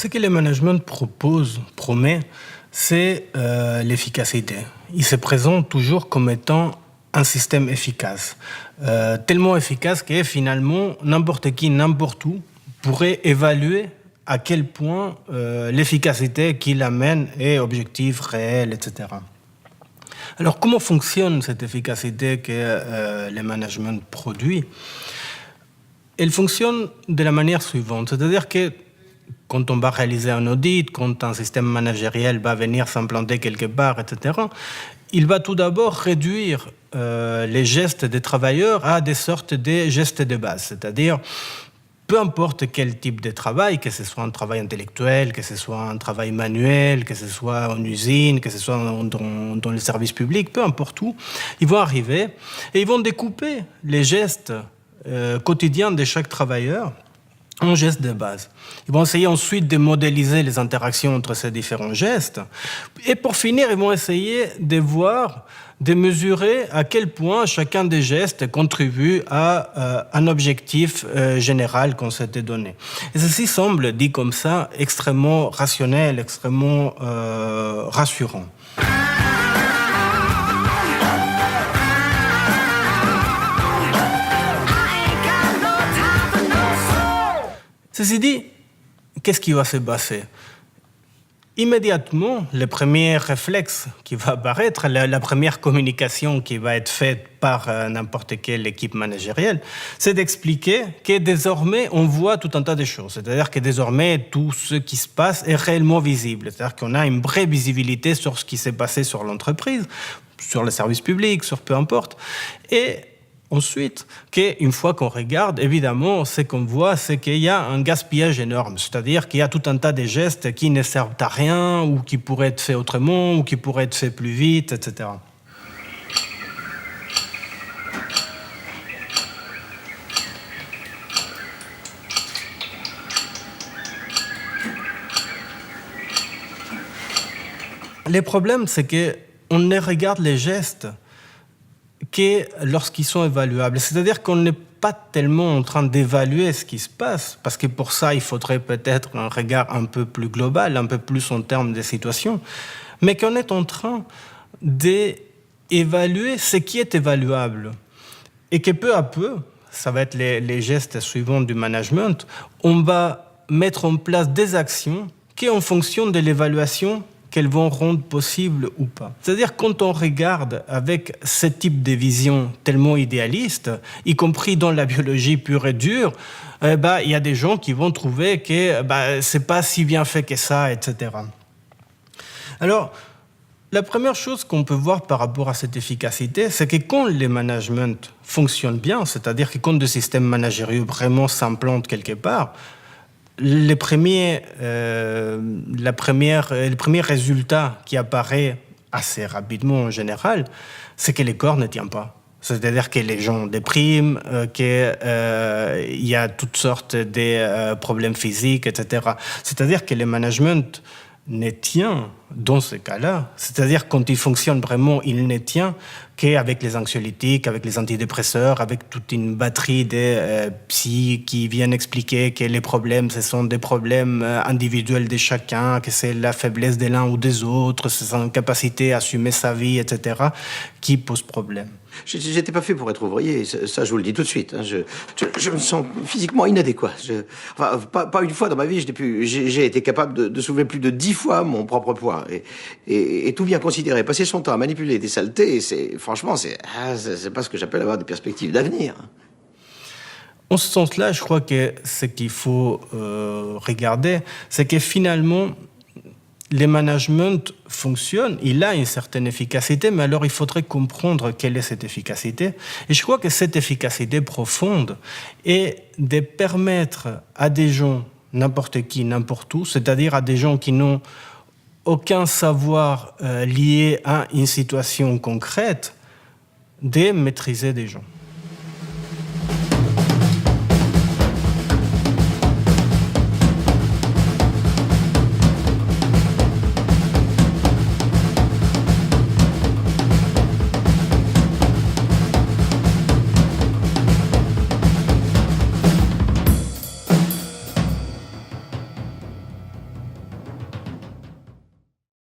Ce que le management promet, c'est l'efficacité. Il se présente toujours comme étant un système efficace. Tellement efficace que finalement, n'importe qui, n'importe où, pourrait évaluer à quel point l'efficacité qu'il amène est objective, réelle, etc. Alors, comment fonctionne cette efficacité que le management produit? Elle fonctionne de la manière suivante, c'est-à-dire que quand on va réaliser un audit, quand un système managériel va venir s'implanter quelque part, etc., il va tout d'abord réduire les gestes des travailleurs à des sortes de gestes de base, c'est-à-dire peu importe quel type de travail, que ce soit un travail intellectuel, que ce soit un travail manuel, que ce soit en usine, que ce soit dans les services publics, peu importe où, ils vont arriver et ils vont découper les gestes quotidiens de chaque travailleur en gestes de base. Ils vont essayer ensuite de modéliser les interactions entre ces différents gestes. Et pour finir, ils vont essayer de voir, de mesurer à quel point chacun des gestes contribue à un objectif général qu'on s'était donné. Et ceci semble, dit comme ça, extrêmement rationnel, extrêmement rassurant. Ceci dit, qu'est-ce qui va se passer? Immédiatement, le premier réflexe qui va apparaître, la première communication qui va être faite par n'importe quelle équipe managériale, c'est d'expliquer que désormais, on voit tout un tas de choses. C'est-à-dire que désormais, tout ce qui se passe est réellement visible. C'est-à-dire qu'on a une vraie visibilité sur ce qui s'est passé sur l'entreprise, sur le service public, sur peu importe. Et ensuite, une fois qu'on regarde, évidemment, ce qu'on voit, c'est qu'il y a un gaspillage énorme. C'est-à-dire qu'il y a tout un tas de gestes qui ne servent à rien, ou qui pourraient être faits autrement, ou qui pourraient être faits plus vite, etc. Le problème, c'est qu'on ne regarde les gestes que lorsqu'ils sont évaluables. C'est-à-dire qu'on n'est pas tellement en train d'évaluer ce qui se passe, parce que pour ça, il faudrait peut-être un regard un peu plus global, un peu plus en termes de situation, mais qu'on est en train d'évaluer ce qui est évaluable. Et que peu à peu, ça va être les gestes suivants du management, on va mettre en place des actions qui, en fonction de l'évaluation, qu'elles vont rendre possible ou pas. C'est-à-dire quand on regarde avec ce type de vision tellement idéaliste, y compris dans la biologie pure et dure, il y a des gens qui vont trouver que c'est pas si bien fait que ça, etc. Alors, la première chose qu'on peut voir par rapport à cette efficacité, c'est que quand les managements fonctionnent bien, c'est-à-dire que quand des systèmes managériaux vraiment s'implantent quelque part, le premier résultat qui apparaît assez rapidement en général, c'est que les corps ne tiennent pas. C'est-à-dire que les gens dépriment, qu'il y a toutes sortes de problèmes physiques, etc. C'est-à-dire que le management ne tient dans ce cas-là, c'est-à-dire quand il fonctionne vraiment, il ne tient qu'avec les anxiolytiques, avec les antidépresseurs, avec toute une batterie de psy qui viennent expliquer que les problèmes, ce sont des problèmes individuels de chacun, que c'est la faiblesse de l'un ou des autres, c'est son incapacité à assumer sa vie, etc., qui pose problème. J'étais pas fait pour être ouvrier, ça je vous le dis tout de suite. Hein. Je me sens physiquement inadéquat. Pas une fois dans ma vie, j'ai été capable de soulever plus de 10 fois mon propre poids. Et tout bien considéré, passer son temps à manipuler des saletés, franchement, c'est pas ce que j'appelle avoir des perspectives d'avenir. En ce sens-là, je crois que ce qu'il faut regarder, c'est que finalement, le management fonctionne, il a une certaine efficacité, mais alors il faudrait comprendre quelle est cette efficacité. Et je crois que cette efficacité profonde est de permettre à des gens, n'importe qui, n'importe où, c'est-à-dire à des gens qui n'ont aucun savoir lié à une situation concrète, de maîtriser des gens.